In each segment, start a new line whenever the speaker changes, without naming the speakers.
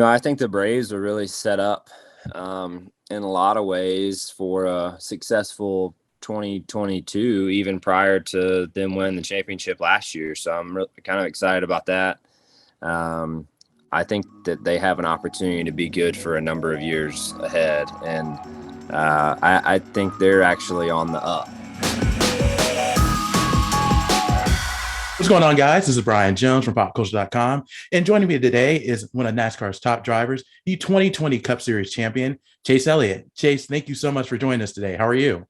I think the Braves are really set up in a lot of ways for a successful 2022, even prior to them winning the championship last year. So I'm really kind of excited about that. I think that they have an opportunity to be good for a number of years ahead, and I think they're actually on the up.
What's going on, guys? This is Brian Jones from PopCulture.com. And joining me today is one of NASCAR's top drivers, the 2020 Cup Series champion, Chase Elliott. Chase, thank you so much for joining us today. How are you?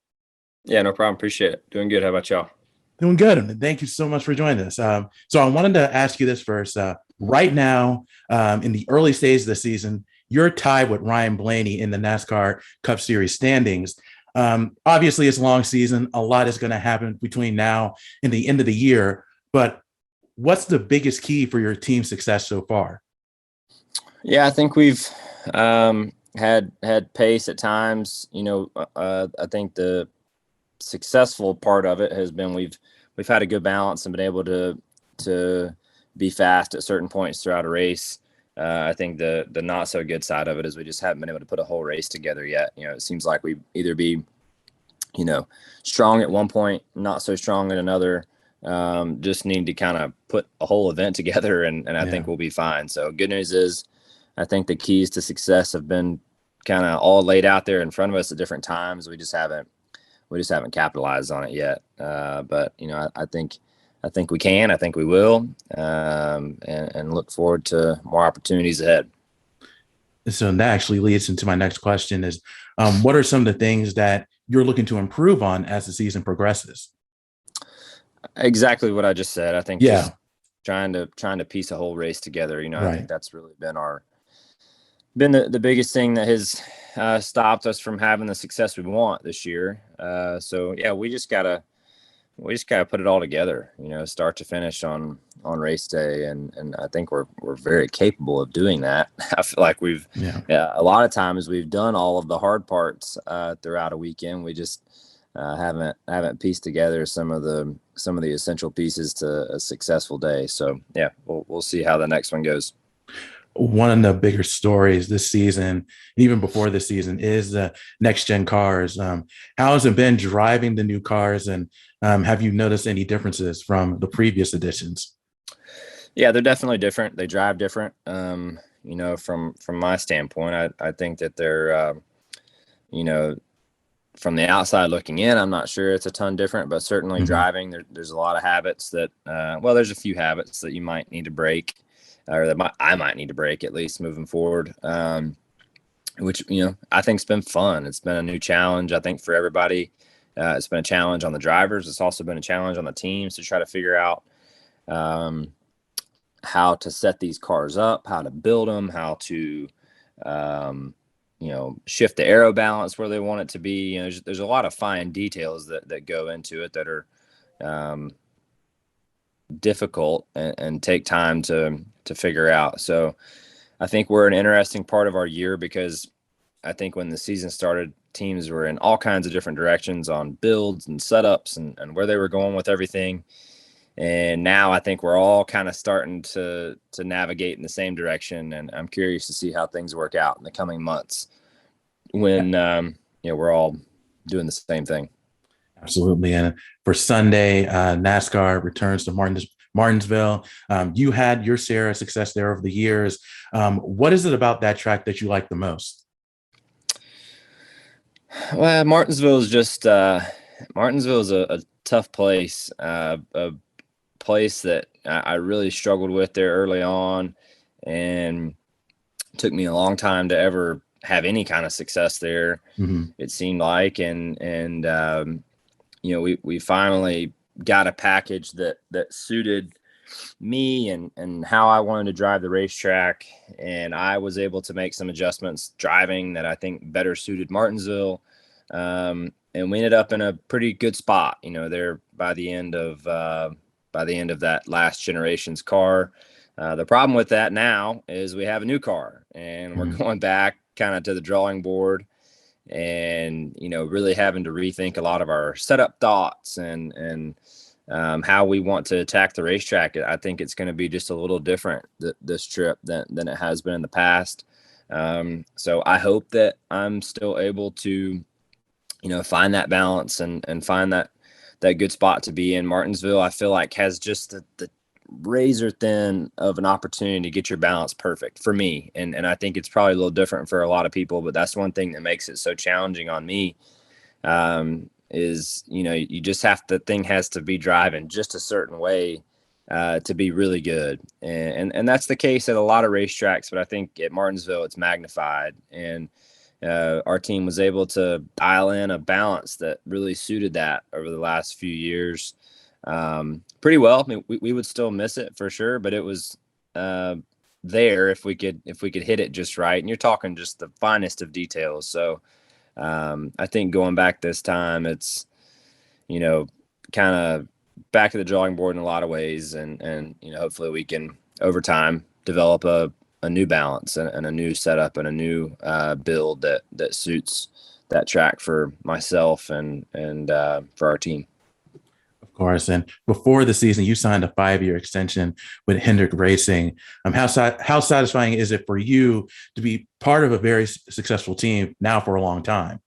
Yeah, no problem. Appreciate it. Doing good. How about y'all?
Doing good. And thank you so much for joining us. So I wanted to ask you this first. Right now, in the early stages of the season, you're tied with Ryan Blaney in the NASCAR Cup Series standings. Obviously, it's a long season. A lot is going to happen between now and the end of the year. But what's the biggest key for your team's success so far?
Yeah, I think we've had pace at times. I think the successful part of it has been we've had a good balance and been able to be fast at certain points throughout a race. I think the not so good side of it is we just haven't been able to put a whole race together yet. It seems like we either be strong at one point, not so strong at another. Just need to kind of put a whole event together, and I think we'll be fine. So good news is I think the keys to success have been kind of all laid out there in front of us at different times. We just haven't capitalized on it yet. But I think we can. I think we will, and look forward to more opportunities ahead.
So that actually leads into my next question: is what are some of the things that you're looking to improve on as the season progresses?
Exactly what I just said. I think just trying to piece a whole race together. I think that's really been the biggest thing that has stopped us from having the success we want this year. So yeah, we just gotta put it all together. Start to finish on race day, and I think we're very capable of doing that. I feel like a lot of times we've done all of the hard parts throughout a weekend. We just haven't pieced together some of the essential pieces to a successful day. So yeah, we'll see how the next one goes.
One of the bigger stories this season, even before this season, is the next gen cars. How has it been driving the new cars, and have you noticed any differences from the previous editions?
Yeah, they're definitely different. They drive different. From my standpoint, I think that they're from the outside looking in, I'm not sure it's a ton different, but certainly driving, there's a lot of habits that, there's a few habits that you might need to break, or I might need to break at least moving forward. Which, I think it's been fun. It's been a new challenge, I think, for everybody. It's been a challenge on the drivers. It's also been a challenge on the teams to try to figure out how to set these cars up, how to build them, how to, shift the aero balance where they want it to be. There's a lot of fine details that go into it that are difficult and take time to figure out. So I think we're an interesting part of our year, because I think when the season started, teams were in all kinds of different directions on builds and setups and where they were going with everything. And now I think we're all kind of starting to navigate in the same direction. And I'm curious to see how things work out in the coming months when, we're all doing the same thing.
Absolutely. And for Sunday, NASCAR returns to Martinsville. You had your share of success there over the years. What is it about that track that you like the most?
Well, Martinsville is a tough place, a place that I really struggled with there early on, and took me a long time to ever have any kind of success there. It seemed like, and we finally got a package that suited me and how I wanted to drive the racetrack, and I was able to make some adjustments driving that I think better suited Martinsville, and we ended up in a pretty good spot, there by the end of that last generation's car. The problem with that now is we have a new car, and we're going back kind of to the drawing board, and really having to rethink a lot of our setup thoughts and how we want to attack the racetrack. I think it's going to be just a little different this trip than it has been in the past. So I hope that I'm still able to, find that balance and find that good spot to be in. Martinsville, I feel like, has just the razor thin of an opportunity to get your balance perfect for me. And I think it's probably a little different for a lot of people, but that's one thing that makes it so challenging on me. Is, you just the thing has to be driving just a certain way to be really good. And that's the case at a lot of racetracks, but I think at Martinsville, it's magnified. And our team was able to dial in a balance that really suited that over the last few years pretty well. I mean, we would still miss it for sure, but it was there if we could hit it just right. And you're talking just the finest of details. So I think going back this time, it's, kind of back to the drawing board in a lot of ways. And hopefully we can, over time, develop a new balance and a new setup and a new build that suits that track for myself and for our team.
Of course. And before the season, you signed a 5-year extension with Hendrick Racing. How satisfying is it for you to be part of a very successful team now for a long time?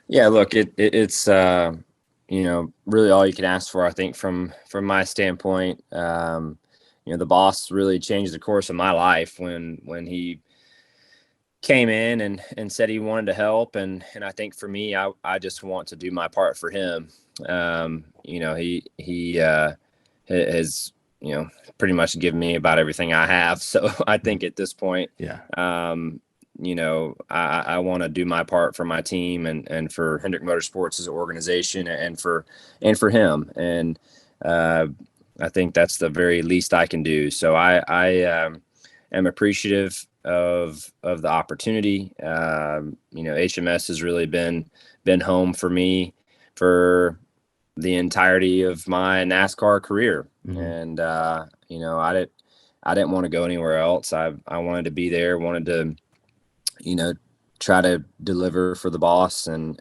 Yeah, look, it's really all you can ask for, I think, from my standpoint. The boss really changed the course of my life when he came in and said he wanted to help. And I think for me, I just want to do my part for him. He has, pretty much given me about everything I have. So I think at this point,
yeah,
I want to do my part for my team and for Hendrick Motorsports as an organization and for him. And, I think that's the very least I can do. So I am appreciative of the opportunity. HMS has really been home for me for the entirety of my NASCAR career.
Mm-hmm.
And, I didn't want to go anywhere else. I wanted to be there, wanted to, try to deliver for the boss and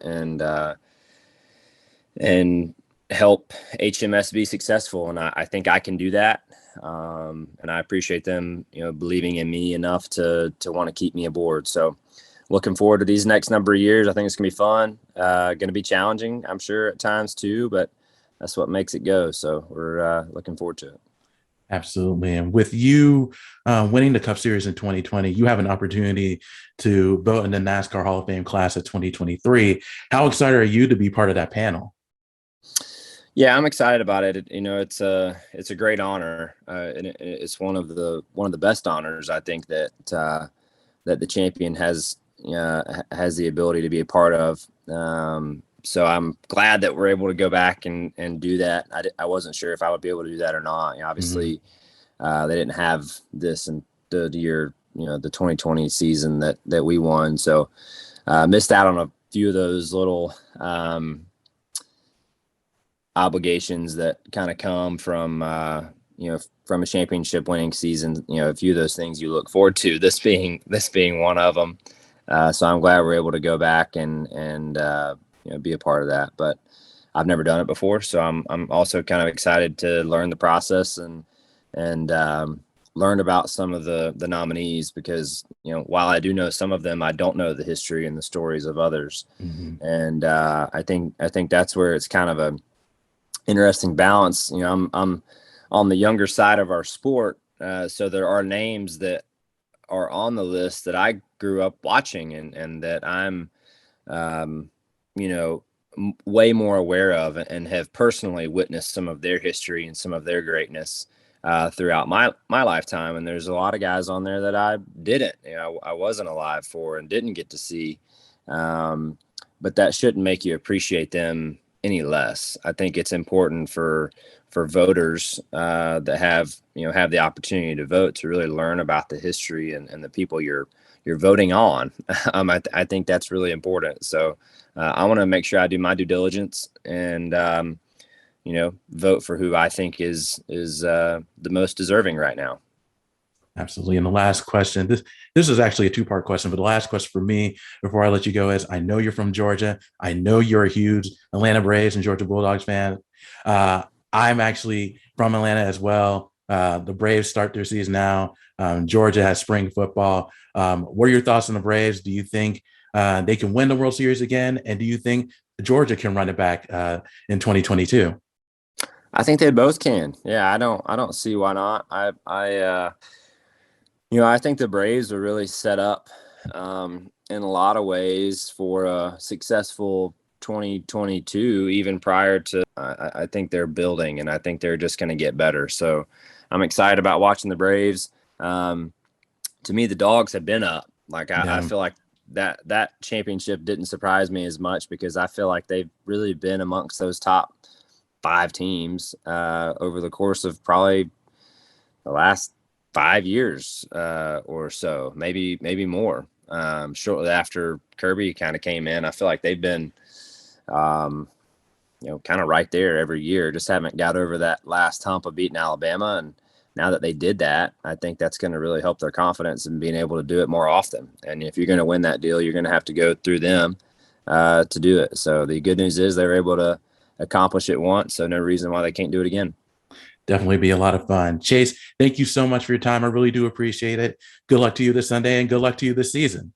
help HMS be successful. And I think I can do that. And I appreciate them, believing in me enough to want to keep me aboard. So looking forward to these next number of years. I think it's gonna be fun, going to be challenging, I'm sure, at times too, but that's what makes it go. So we're looking forward to it.
Absolutely. And with you winning the Cup Series in 2020, you have an opportunity to vote in the NASCAR Hall of Fame class of 2023. How excited are you to be part of that panel?
Yeah, I'm excited about it. It's a great honor, and it's one of the best honors, I think, that the champion has the ability to be a part of. So I'm glad that we're able to go back and do that. I wasn't sure if I would be able to do that or not. Obviously, they didn't have this in the year, the 2020 season that we won. So missed out on a few of those little obligations that kind of come from from a championship winning season. A few of those things you look forward to, this being one of them. So I'm glad we're able to go back and be a part of that. But I've never done it before, so I'm also kind of excited to learn the process and learn about some of the nominees, because while I do know some of them, I don't know the history and the stories of others. And I think that's where it's kind of a interesting balance. I'm on the younger side of our sport, so there are names that are on the list that I grew up watching and that I'm way more aware of and have personally witnessed some of their history and some of their greatness throughout my lifetime. And there's a lot of guys on there that I didn't, I wasn't alive for and didn't get to see. But that shouldn't make you appreciate them any less. I think it's important for voters that have the opportunity to vote to really learn about the history and the people you're voting on. I think that's really important. So I want to make sure I do my due diligence and vote for who I think is the most deserving right now.
Absolutely. And the last question, this is actually a two-part question, but the last question for me before I let you go is, I know you're from Georgia. I know you're a huge Atlanta Braves and Georgia Bulldogs fan. I'm actually from Atlanta as well. The Braves start their season now. Georgia has spring football. What are your thoughts on the Braves? Do you think they can win the World Series again? And do you think Georgia can run it back in 2022?
I think they both can. Yeah, I don't see why not. I think the Braves are really set up in a lot of ways for a successful 2022, even prior to. I think they're building, and I think they're just going to get better. So I'm excited about watching the Braves. To me, the Dogs have been up. Like I feel like that championship didn't surprise me as much, because I feel like they've really been amongst those top 5 teams over the course of probably the last 5 years or so, maybe more. Shortly after Kirby kind of came in, I feel like they've been, kind of right there every year. Just haven't got over that last hump of beating Alabama. And now that they did that, I think that's going to really help their confidence in being able to do it more often. And if you're going to win that deal, you're going to have to go through them to do it. So the good news is they were able to accomplish it once, so no reason why they can't do it again.
Definitely be a lot of fun. Chase, thank you so much for your time. I really do appreciate it. Good luck to you this Sunday, and good luck to you this season.